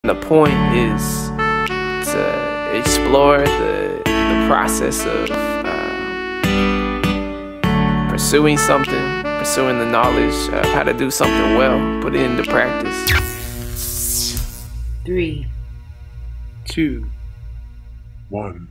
The point is to explore the process of pursuing something, pursuing the knowledge of how to do something well, put it into practice. 3, 2, 1.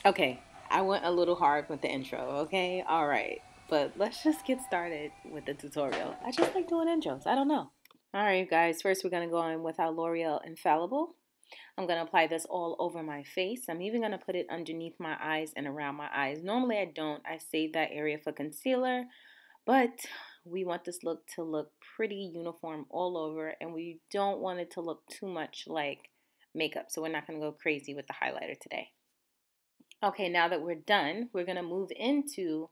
Okay, I went a little hard with the intro, okay? All right, but let's just get started with the tutorial. I just like doing intros. I don't know. All right, guys, first we're going to go in with our L'Oreal Infallable. I'm going to apply this all over my face. I'm even going to put it underneath my eyes and around my eyes. Normally I don't. I save that area for concealer, but we want this look to look pretty uniform all over, and we don't want it to look too much like makeup, so we're not going to go crazy with the highlighter today. Okay, now that we're done, we're going to move into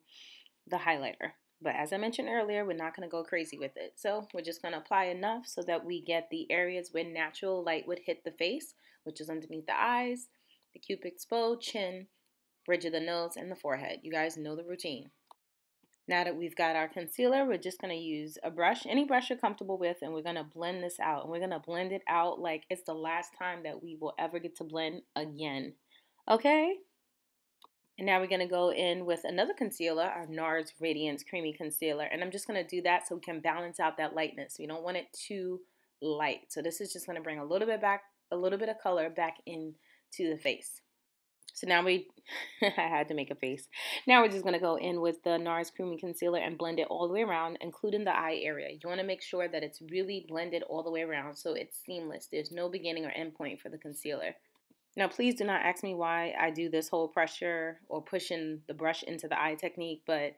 the highlighter. But as I mentioned earlier, we're not going to go crazy with it. So we're just going to apply enough so that we get the areas where natural light would hit the face, which is underneath the eyes, the cupid's bow, chin, bridge of the nose, and the forehead. You guys know the routine. Now that we've got our concealer, we're just going to use a brush, any brush you're comfortable with, and we're going to blend this out. And we're going to blend it out like it's the last time that we will ever get to blend again. Okay? And now we're going to go in with another concealer, our Nars Radiance Creamy Concealer. And I'm just going to do that so we can balance out that lightness. We don't want it too light. So this is just going to bring a little bit of color back into the face. So now I had to make a face. Now we're just going to go in with the Nars Creamy Concealer and blend it all the way around, including the eye area. You want to make sure that it's really blended all the way around so it's seamless. There's no beginning or end point for the concealer. Now, please do not ask me why I do this whole pressure or pushing the brush into the eye technique, but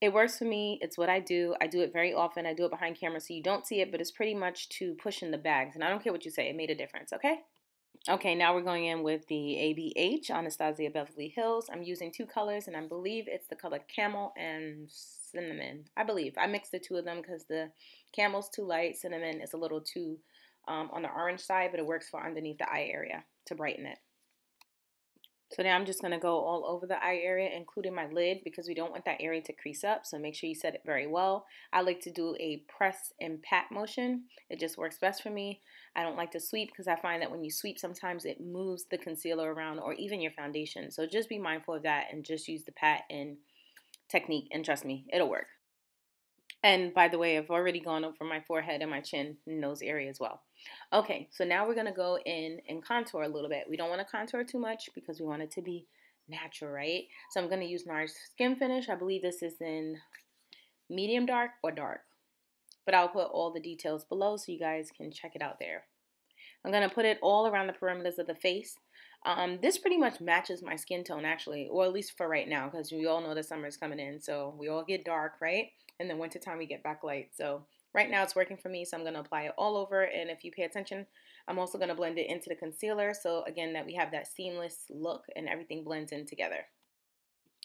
it works for me. It's what I do. I do it very often. I do it behind camera so you don't see it, but it's pretty much to push in the bags. And I don't care what you say. It made a difference, okay? Okay, now we're going in with the ABH, Anastasia Beverly Hills. I'm using two colors, and I believe it's the color Camel and Cinnamon. I believe. I mixed the two of them because the Camel's too light. Cinnamon is a little too on the orange side, but it works for underneath the eye area to brighten it. So now I'm just going to go all over the eye area, including my lid, because we don't want that area to crease up. So make sure you set it very well. I like to do a press and pat motion. It just works best for me. I don't like to sweep because I find that when you sweep, sometimes it moves the concealer around or even your foundation. So just be mindful of that and just use the pat and technique, and trust me, it'll work. And by the way, I've already gone over my forehead and my chin and nose area as well. Okay, so now we're going to go in and contour a little bit. We don't want to contour too much because we want it to be natural, right? So I'm going to use Nars Skin Finish. I believe this is in medium dark or dark. But I'll put all the details below so you guys can check it out there. I'm going to put it all around the perimeters of the face. This pretty much matches my skin tone actually, or at least for right now, because we all know the summer is coming in, so we all get dark, right? And then wintertime we get back light. So right now it's working for me, so I'm going to apply it all over. And if you pay attention, I'm also going to blend it into the concealer, so again that we have that seamless look and everything blends in together.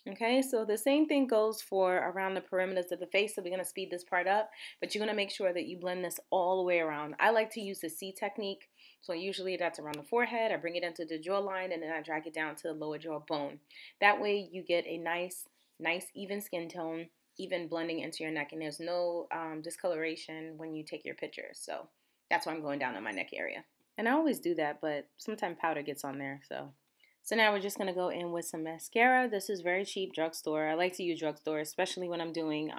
Okay, so the same thing goes for around the perimeters of the face, so we're going to speed this part up, but you're going to make sure that you blend this all the way around. I like to use the C technique, so usually that's around the forehead. I bring it into the jawline, and then I drag it down to the lower jawbone. That way you get a nice even skin tone, even blending into your neck, and there's no discoloration when you take your pictures. So that's why I'm going down on my neck area. And I always do that, but sometimes powder gets on there, So now we're just going to go in with some mascara. This is very cheap drugstore. I like to use drugstore, especially when I'm doing,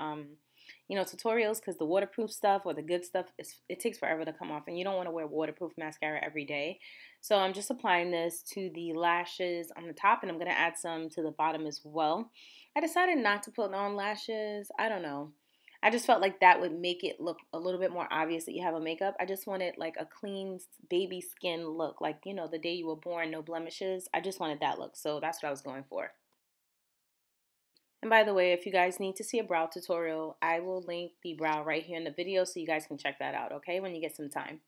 tutorials, because the waterproof stuff or the good stuff, it takes forever to come off, and you don't want to wear waterproof mascara every day. So I'm just applying this to the lashes on the top, and I'm going to add some to the bottom as well. I decided not to put on lashes. I don't know. I just felt like that would make it look a little bit more obvious that you have a makeup. I just wanted like a clean baby skin look, like, the day you were born, no blemishes. I just wanted that look, so that's what I was going for. And by the way, if you guys need to see a brow tutorial, I will link the brow right here in the video so you guys can check that out, okay, when you get some time.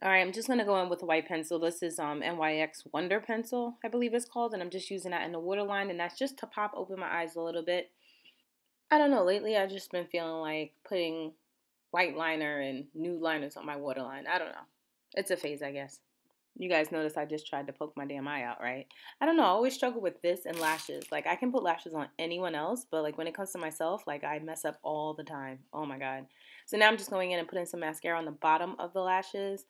Alright, I'm just going to go in with a white pencil. This is NYX Wonder Pencil, I believe it's called, and I'm just using that in the waterline, and that's just to pop open my eyes a little bit. I don't know, lately I've just been feeling like putting white liner and nude liners on my waterline. I don't know. It's a phase, I guess. You guys notice I just tried to poke my damn eye out, right? I don't know. I always struggle with this and lashes. Like, I can put lashes on anyone else, but, like, when it comes to myself, like, I mess up all the time. Oh, my God. So now I'm just going in and putting some mascara on the bottom of the lashes.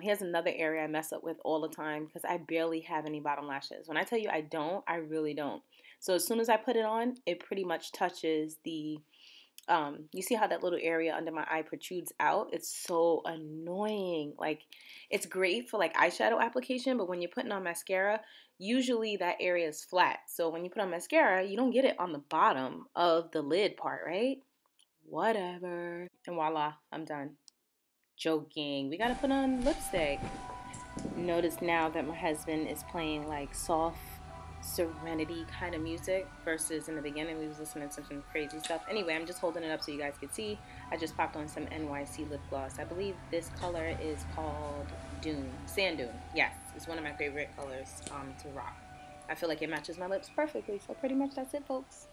Here's another area I mess up with all the time because I barely have any bottom lashes. When I tell you I don't, I really don't. So as soon as I put it on, it pretty much touches the... you see how that little area under my eye protrudes out? It's so annoying. Like, it's great for like eyeshadow application, but when you're putting on mascara, usually that area is flat. So when you put on mascara, you don't get it on the bottom of the lid part, right? Whatever. And voila, I'm done. Joking. We gotta put on lipstick. Notice now that my husband is playing like soft serenity kind of music versus in the beginning we was listening to some crazy stuff. Anyway, I'm just holding it up so you guys can see. I just popped on some NYC lip gloss. I believe this color is called Dune. Sand Dune. Yes, it's one of my favorite colors to rock. I feel like it matches my lips perfectly. So pretty much that's it, folks.